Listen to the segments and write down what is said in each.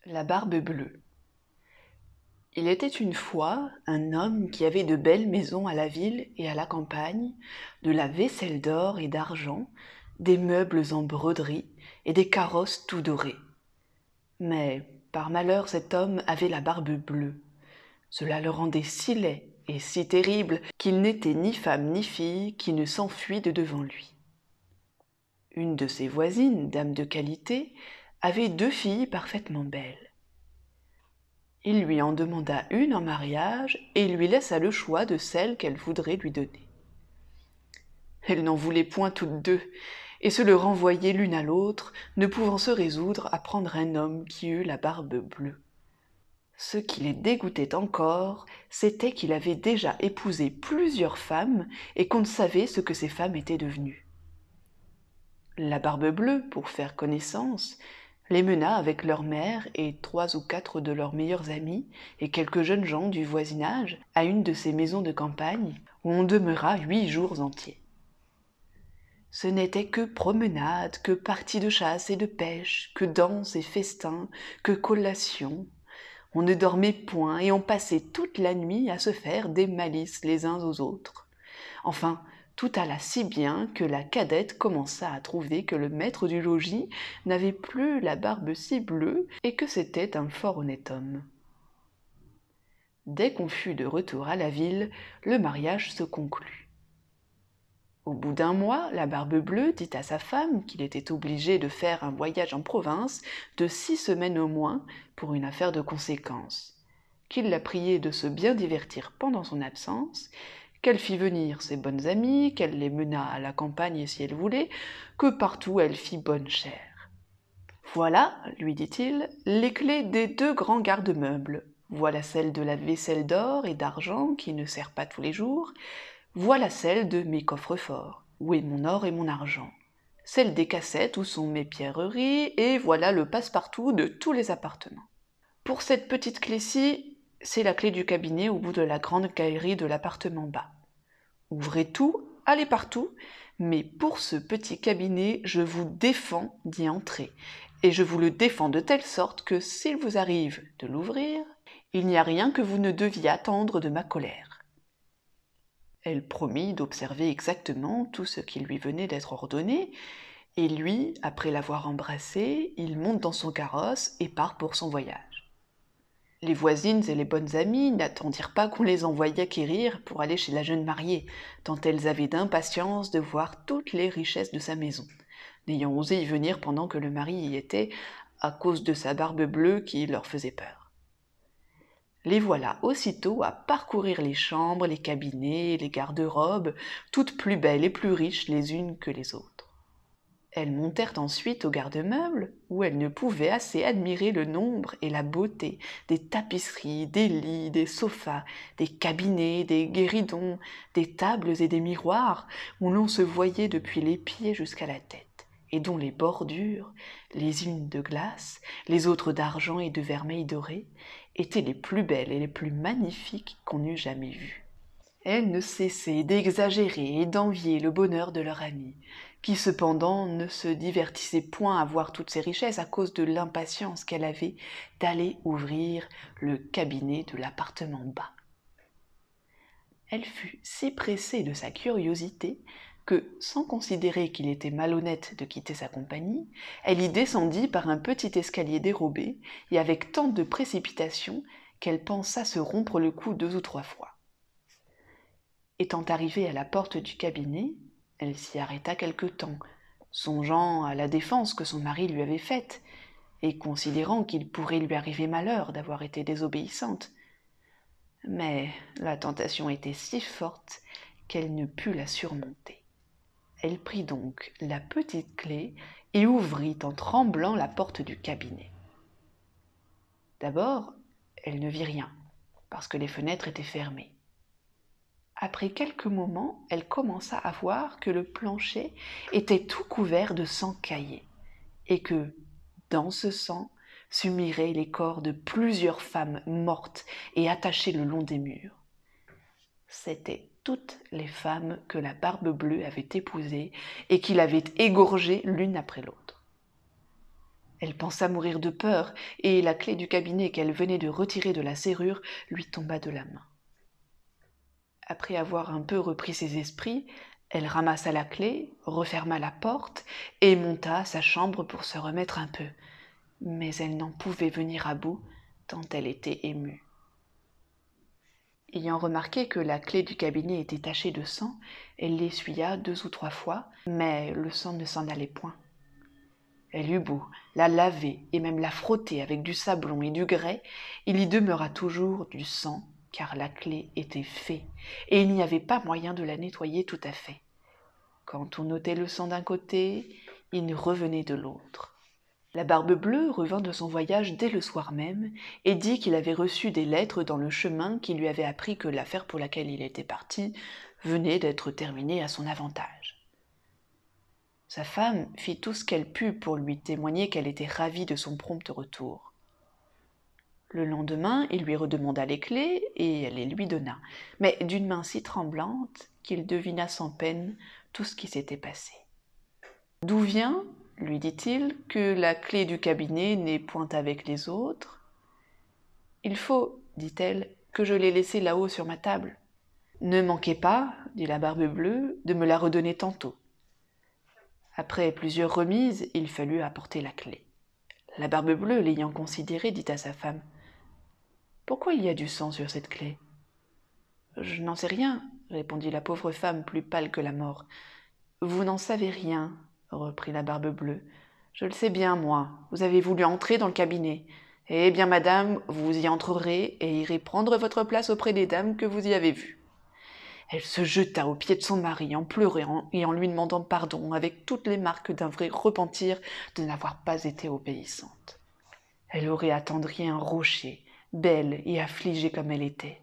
La barbe bleue. Il était une fois un homme qui avait de belles maisons à la ville et à la campagne, de la vaisselle d'or et d'argent, des meubles en broderie et des carrosses tout dorés. Mais, par malheur, cet homme avait la barbe bleue. Cela le rendait si laid et si terrible qu'il n'était ni femme ni fille qui ne s'enfuit de devant lui. Une de ses voisines, dame de qualité, avait 2 filles parfaitement belles. Il lui en demanda une en mariage et lui laissa le choix de celle qu'elle voudrait lui donner. Elle n'en voulait point toutes deux, et se le renvoyaient l'une à l'autre, ne pouvant se résoudre à prendre un homme qui eût la barbe bleue. Ce qui les dégoûtait encore, c'était qu'il avait déjà épousé plusieurs femmes et qu'on ne savait ce que ces femmes étaient devenues. La barbe bleue, pour faire connaissance, les mena avec leur mère et 3 ou 4 de leurs meilleurs amis et quelques jeunes gens du voisinage à une de ces maisons de campagne où on demeura 8 jours entiers. Ce n'était que promenades, que parties de chasse et de pêche, que danses et festins, que collations. On ne dormait point et on passait toute la nuit à se faire des malices les uns aux autres. Enfin, tout alla si bien que la cadette commença à trouver que le maître du logis n'avait plus la barbe si bleue et que c'était un fort honnête homme. Dès qu'on fut de retour à la ville, le mariage se conclut. Au bout d'un mois, la barbe bleue dit à sa femme qu'il était obligé de faire un voyage en province de 6 semaines au moins pour une affaire de conséquence, qu'il la priait de se bien divertir pendant son absence, qu'elle fit venir ses bonnes amies, qu'elle les menât à la campagne si elle voulait, que partout elle fit bonne chère. Voilà, lui dit-il, les clés des 2 grands garde-meubles. Voilà celle de la vaisselle d'or et d'argent qui ne sert pas tous les jours. Voilà celle de mes coffres-forts, où est mon or et mon argent. Celle des cassettes où sont mes pierreries, et voilà le passe-partout de tous les appartements. Pour cette petite clé-ci, c'est la clé du cabinet au bout de la grande galerie de l'appartement bas. Ouvrez tout, allez partout, mais pour ce petit cabinet, je vous défends d'y entrer, et je vous le défends de telle sorte que s'il vous arrive de l'ouvrir, il n'y a rien que vous ne deviez attendre de ma colère. Elle promit d'observer exactement tout ce qui lui venait d'être ordonné, et lui, après l'avoir embrassée, il monte dans son carrosse et part pour son voyage. Les voisines et les bonnes amies n'attendirent pas qu'on les envoyât quérir pour aller chez la jeune mariée, tant elles avaient d'impatience de voir toutes les richesses de sa maison, n'ayant osé y venir pendant que le mari y était, à cause de sa barbe bleue qui leur faisait peur. Les voilà aussitôt à parcourir les chambres, les cabinets, les garde-robes, toutes plus belles et plus riches les unes que les autres. Elles montèrent ensuite au garde-meuble, où elles ne pouvaient assez admirer le nombre et la beauté des tapisseries, des lits, des sofas, des cabinets, des guéridons, des tables et des miroirs, où l'on se voyait depuis les pieds jusqu'à la tête, et dont les bordures, les unes de glace, les autres d'argent et de vermeil doré, étaient les plus belles et les plus magnifiques qu'on eût jamais vues. Elles ne cessaient d'exagérer et d'envier le bonheur de leur amie, qui cependant ne se divertissait point à voir toutes ces richesses à cause de l'impatience qu'elle avait d'aller ouvrir le cabinet de l'appartement bas. Elle fut si pressée de sa curiosité que, sans considérer qu'il était malhonnête de quitter sa compagnie, elle y descendit par un petit escalier dérobé et avec tant de précipitation qu'elle pensa se rompre le cou 2 ou 3 fois. Étant arrivée à la porte du cabinet, elle s'y arrêta quelque temps, songeant à la défense que son mari lui avait faite, et considérant qu'il pourrait lui arriver malheur d'avoir été désobéissante. Mais la tentation était si forte qu'elle ne put la surmonter. Elle prit donc la petite clé et ouvrit en tremblant la porte du cabinet. D'abord, elle ne vit rien, parce que les fenêtres étaient fermées. Après quelques moments, elle commença à voir que le plancher était tout couvert de sang caillé, et que, dans ce sang, s'humiraient les corps de plusieurs femmes mortes et attachées le long des murs. C'étaient toutes les femmes que la barbe bleue avait épousées et qu'il avait égorgées l'une après l'autre. Elle pensa mourir de peur, et la clé du cabinet qu'elle venait de retirer de la serrure lui tomba de la main. Après avoir un peu repris ses esprits, elle ramassa la clé, referma la porte et monta à sa chambre pour se remettre un peu. Mais elle n'en pouvait venir à bout, tant elle était émue. Ayant remarqué que la clé du cabinet était tachée de sang, elle l'essuya 2 ou 3 fois, mais le sang ne s'en allait point. Elle eut beau la laver et même la frotter avec du sablon et du grès, il y demeura toujours du sang, car la clé était fée, et il n'y avait pas moyen de la nettoyer tout à fait. Quand on ôtait le sang d'un côté, il revenait de l'autre. La Barbe-Bleue revint de son voyage dès le soir même, et dit qu'il avait reçu des lettres dans le chemin qui lui avaient appris que l'affaire pour laquelle il était parti venait d'être terminée à son avantage. Sa femme fit tout ce qu'elle put pour lui témoigner qu'elle était ravie de son prompt retour. Le lendemain, il lui redemanda les clés et elle les lui donna, mais d'une main si tremblante qu'il devina sans peine tout ce qui s'était passé. « D'où vient, lui dit-il, que la clé du cabinet n'est point avec les autres ? » « Il faut, dit-elle, que je l'ai laissée là-haut sur ma table. »« Ne manquez pas, dit la Barbe-Bleue, de me la redonner tantôt. » Après plusieurs remises, il fallut apporter la clé. La Barbe-Bleue, l'ayant considérée, dit à sa femme : « Pourquoi il y a du sang sur cette clé ? » ?»« Je n'en sais rien, répondit la pauvre femme plus pâle que la mort. « Vous n'en savez rien, reprit la Barbe-Bleue. Je le sais bien, moi. Vous avez voulu entrer dans le cabinet. Eh bien, madame, vous y entrerez et irez prendre votre place auprès des dames que vous y avez vues. » Elle se jeta aux pieds de son mari en pleurant et en lui demandant pardon avec toutes les marques d'un vrai repentir de n'avoir pas été obéissante. Elle aurait attendri un rocher, belle et affligée comme elle était.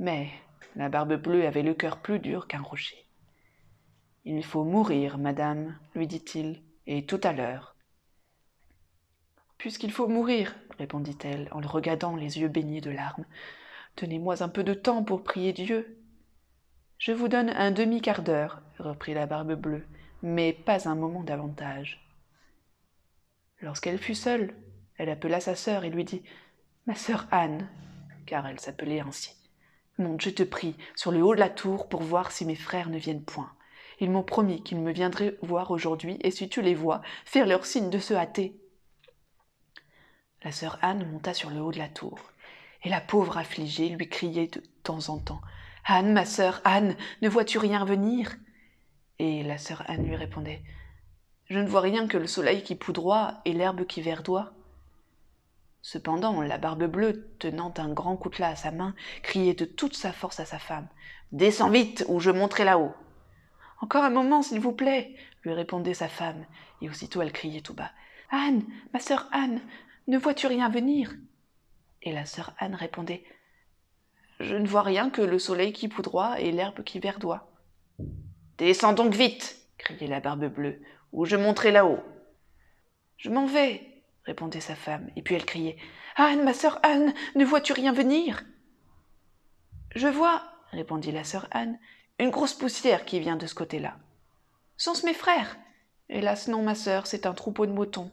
Mais la Barbe-Bleue avait le cœur plus dur qu'un rocher. « Il faut mourir, madame, lui dit-il, et tout à l'heure. »« Puisqu'il faut mourir, répondit-elle en le regardant les yeux baignés de larmes, tenez-moi un peu de temps pour prier Dieu. »« Je vous donne un demi-quart d'heure, reprit la Barbe-Bleue, mais pas un moment davantage. Lorsqu'elle fut seule, elle appela sa sœur et lui dit : « Ma sœur Anne, car elle s'appelait ainsi, monte, je te prie, sur le haut de la tour pour voir si mes frères ne viennent point. Ils m'ont promis qu'ils me viendraient voir aujourd'hui, et si tu les vois, faire leur signe de se hâter. » La sœur Anne monta sur le haut de la tour, et la pauvre affligée lui criait de temps en temps : « Anne, ma sœur, Anne, ne vois-tu rien venir ?» Et la sœur Anne lui répondait : « Je ne vois rien que le soleil qui poudroie et l'herbe qui verdoie. » Cependant, la Barbe-Bleue, tenant un grand coutelas à sa main, criait de toute sa force à sa femme : « Descends vite, ou je monterai là-haut. »« Encore un moment, s'il vous plaît, » lui répondait sa femme, et aussitôt elle criait tout bas : « Anne, ma sœur Anne, ne vois-tu rien venir ?» Et la sœur Anne répondait : « Je ne vois rien que le soleil qui poudroie et l'herbe qui verdoie. »« Descends donc vite, » criait la Barbe-Bleue, « ou je monterai là-haut. »« Je m'en vais, » répondait sa femme, et puis elle criait : « Anne, ma sœur Anne, ne vois-tu rien venir ?»« Je vois, » répondit la sœur Anne, « une grosse poussière qui vient de ce côté-là. »« Sont-ce mes frères ? » ?»« Hélas non, ma sœur, c'est un troupeau de moutons. »«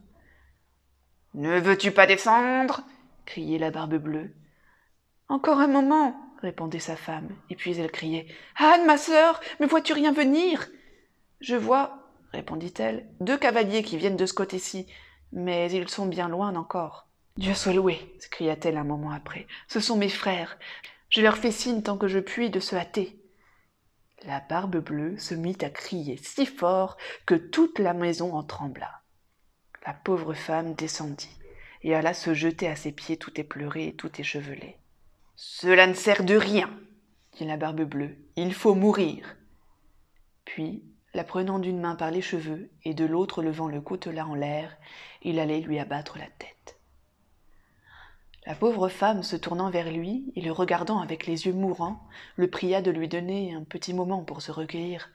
Ne veux-tu pas descendre ?» criait la Barbe-Bleue. « Encore un moment, » répondait sa femme, et puis elle criait : « Anne, ma sœur, ne vois-tu rien venir ? » ?»« Je vois, » répondit-elle, « 2 cavaliers qui viennent de ce côté-ci, mais ils sont bien loin encore. »« Dieu soit loué !» s'écria-t-elle un moment après. « Ce sont mes frères. Je leur fais signe tant que je puis de se hâter. » La Barbe-Bleue se mit à crier si fort que toute la maison en trembla. La pauvre femme descendit et alla se jeter à ses pieds tout éplorée et tout échevelée. « Cela ne sert de rien, » dit la Barbe-Bleue, « il faut mourir. » Puis, la prenant d'une main par les cheveux et de l'autre levant le coutelas en l'air, il allait lui abattre la tête. La pauvre femme, se tournant vers lui et le regardant avec les yeux mourants, le pria de lui donner un petit moment pour se recueillir.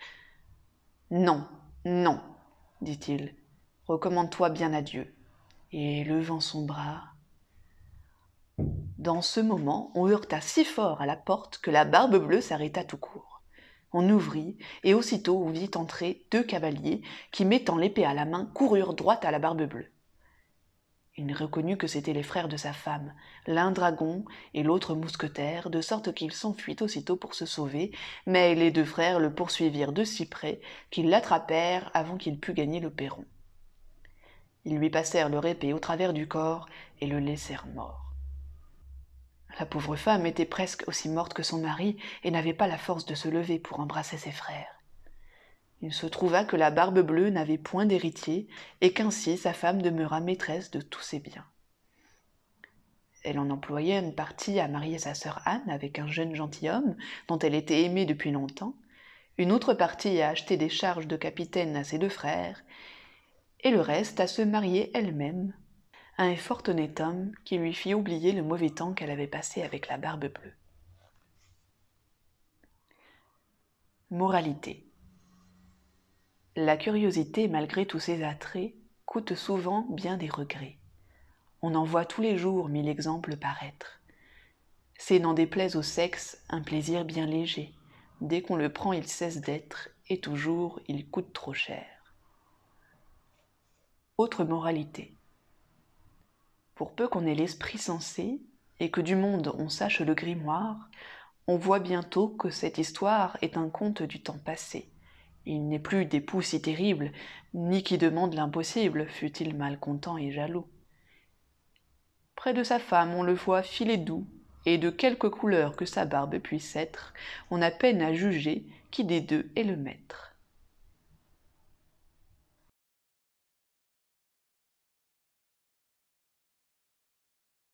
« Non, non, dit-il, recommande-toi bien à Dieu. » Et levant son bras... Dans ce moment, on heurta si fort à la porte que la Barbe-Bleue s'arrêta tout court. On ouvrit, et aussitôt on vit entrer 2 cavaliers qui, mettant l'épée à la main, coururent droit à la Barbe-Bleue. Il ne reconnut que c'étaient les frères de sa femme, l'un dragon et l'autre mousquetaire, de sorte qu'il s'enfuit aussitôt pour se sauver, mais les deux frères le poursuivirent de si près qu'ils l'attrapèrent avant qu'il pût gagner le perron. Ils lui passèrent leur épée au travers du corps et le laissèrent mort. La pauvre femme était presque aussi morte que son mari et n'avait pas la force de se lever pour embrasser ses frères. Il se trouva que la Barbe-Bleue n'avait point d'héritier et qu'ainsi sa femme demeura maîtresse de tous ses biens. Elle en employait une partie à marier sa sœur Anne avec un jeune gentilhomme dont elle était aimée depuis longtemps, une autre partie à acheter des charges de capitaine à ses deux frères, et le reste à se marier elle-même à un fort honnête homme qui lui fit oublier le mauvais temps qu'elle avait passé avec la Barbe-Bleue. Moralité. La curiosité, malgré tous ses attraits, coûte souvent bien des regrets. On en voit tous les jours 1000 exemples paraître. C'est, n'en déplaise au sexe, un plaisir bien léger. Dès qu'on le prend, il cesse d'être, et toujours il coûte trop cher. Autre moralité. Pour peu qu'on ait l'esprit sensé, et que du monde on sache le grimoire, on voit bientôt que cette histoire est un conte du temps passé. Il n'est plus d'époux si terrible, ni qui demande l'impossible, fût-il malcontent et jaloux. Près de sa femme, on le voit filer doux, et de quelque couleur que sa barbe puisse être, on a peine à juger qui des deux est le maître.